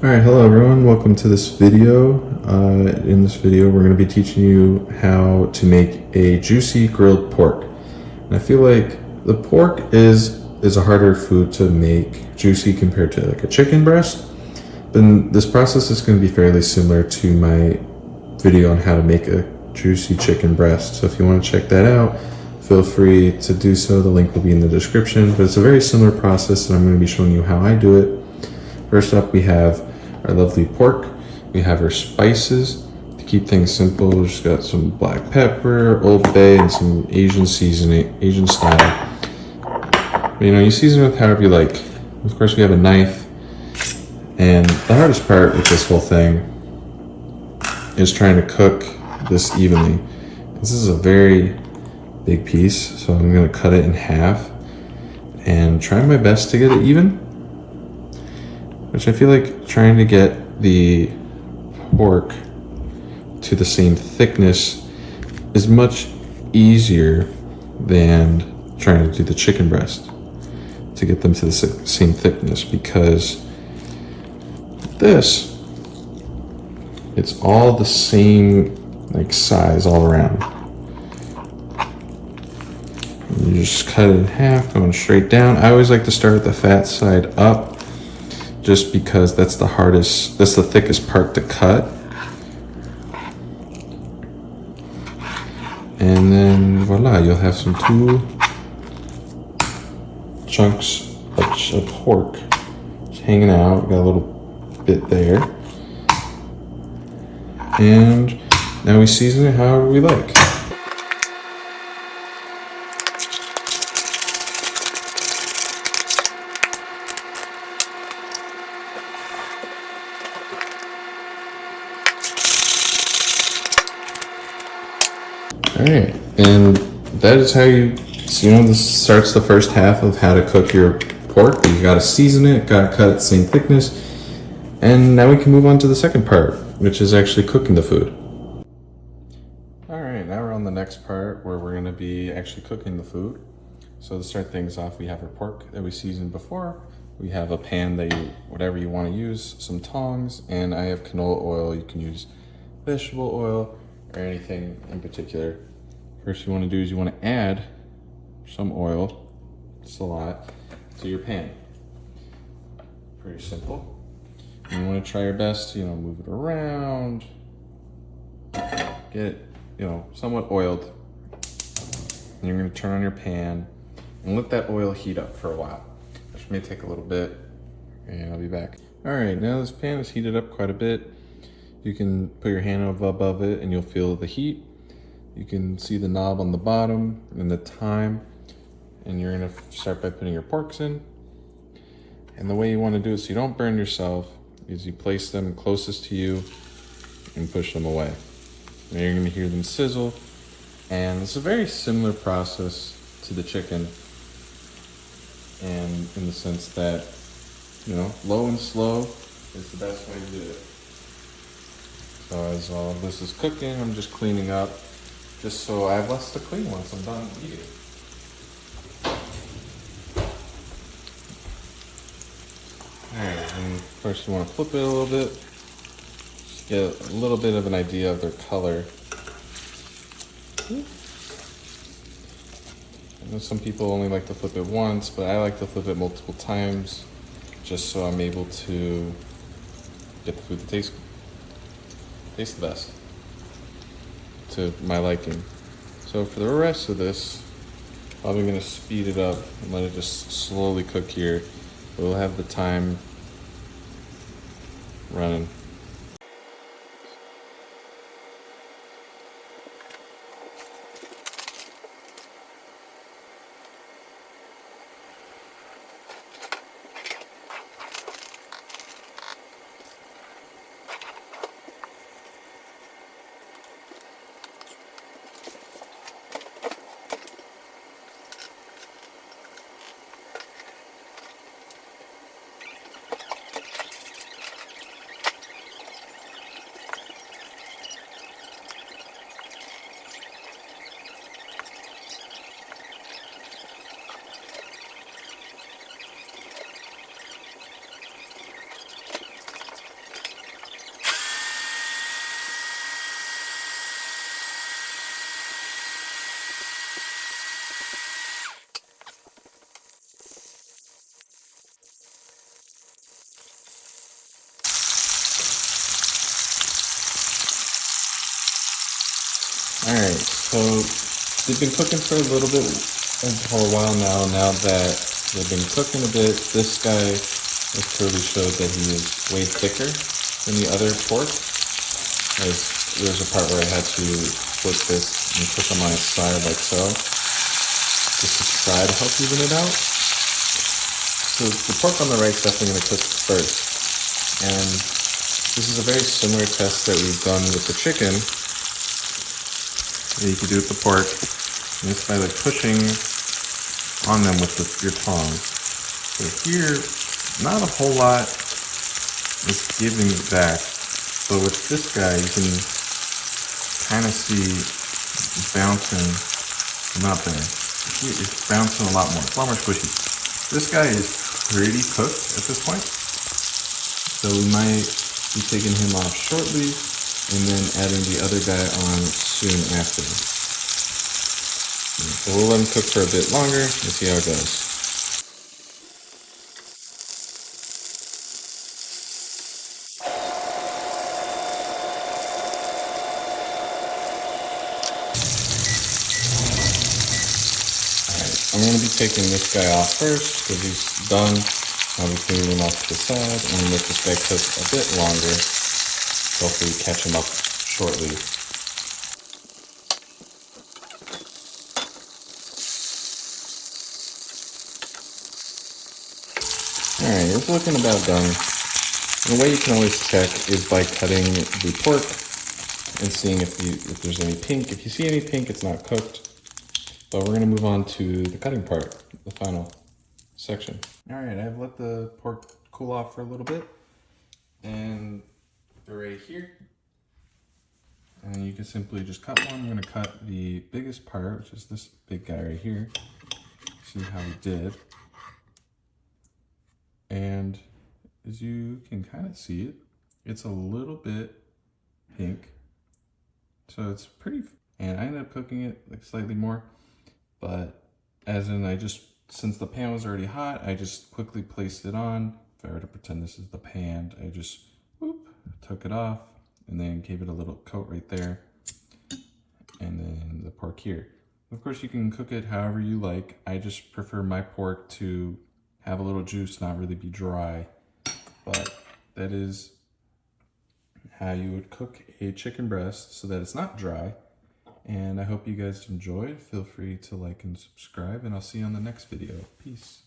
Alright, hello everyone, welcome to this video. In this video we're going to be teaching you how to make a juicy grilled pork. And I feel like the pork is a harder food to make juicy compared to like a chicken breast. But this process is going to be fairly similar to my video on how to make a juicy chicken breast. So if you want to check that out, feel free to do so. The link will be in the description. But it's a very similar process and I'm going to be showing you how I do it. First up, we have our lovely pork. We have our spices. To keep things simple, we just got some black pepper, Old Bay, and some Asian seasoning, Asian style. But, you season it with however you like. Of course, we have a knife. And the hardest part with this whole thing is trying to cook this evenly. This is a very big piece, so I'm gonna cut it in half and try my best to get it even. Which I feel like trying to get the pork to the same thickness is much easier than trying to do the chicken breast to get them to the same thickness, because this, it's all the same like size all around. You just cut it in half, going straight down. I always like to start at the fat side up, just because that's the hardest, that's the thickest part to cut. And then voila, you'll have some two chunks of pork just hanging out. Got a little bit there. And now we season it however we like. Alright, and that is how this starts the first half of how to cook your pork. You gotta season it, gotta cut it the same thickness, and now we can move on to the second part, which is actually cooking the food. Alright, now we're on the next part where we're gonna be actually cooking the food. So to start things off, we have our pork that we seasoned before. We have a pan that whatever you want to use, some tongs, and I have canola oil. You can use vegetable oil or anything in particular. First you want to do is you want to add some oil, just a lot, to your pan. Pretty simple. And you want to try your best to, move it around, get it, somewhat oiled. And you're going to turn on your pan and let that oil heat up for a while, which may take a little bit, and I'll be back. All right, now this pan is heated up quite a bit. You can put your hand above it and you'll feel the heat. You can see the knob on the bottom and the time. And you're gonna start by putting your porks in. And the way you wanna do it so you don't burn yourself is you place them closest to you and push them away. And you're gonna hear them sizzle. And it's a very similar process to the chicken. And in the sense that, low and slow is the best way to do it. So as all of this is cooking, I'm just cleaning up, just so I have less to clean once I'm done eating. Alright, and first you want to flip it a little bit, just get a little bit of an idea of their color. I know some people only like to flip it once, but I like to flip it multiple times, just so I'm able to get the food to taste the best to my liking. So for the rest of this, I'm gonna speed it up and let it just slowly cook here. We'll have the time running. Alright, so they've been cooking for a little bit, for a while now. Now that they've been cooking a bit, this guy has clearly showed that he is way thicker than the other pork. There's a part where I had to flip this and push on my side like so, just to try to help even it out. So the pork on the right is definitely going to cook first. And this is a very similar test that we've done with the chicken that you can do with the pork. And it's by like pushing on them with your tongs. So here, not a whole lot is giving back. But with this guy, you can kind of see bouncing, not there. It's bouncing a lot more. It's a lot more squishy. This guy is pretty cooked at this point. So we might be taking him off shortly and then adding the other guy on soon after. So we'll let him cook for a bit longer and see how it goes. I'm going to be taking this guy off first because he's done. I'll be cleaning him off to the side and let this guy cook a bit longer. Hopefully catch him up shortly. Alright, it's looking about done. And the way you can always check is by cutting the pork and seeing if there's any pink. If you see any pink, it's not cooked. But we're going to move on to the cutting part, the final section. Alright, I've let the pork cool off for a little bit. And they're right here. And you can simply just cut one. I'm going to cut the biggest part, which is this big guy right here. See how he did. And as you can kind of see it, it's a little bit pink. So it's pretty, and I ended up cooking it like slightly more. But as in since the pan was already hot, I just quickly placed it on. If I were to pretend this is the pan, I just took it off and then gave it a little coat right there. And then the pork here. Of course, you can cook it however you like. I just prefer my pork to have a little juice, not really be dry. But that is how you would cook a chicken breast so that it's not dry. And I hope you guys enjoyed. Feel free to like and subscribe, and I'll see you on the next video. Peace.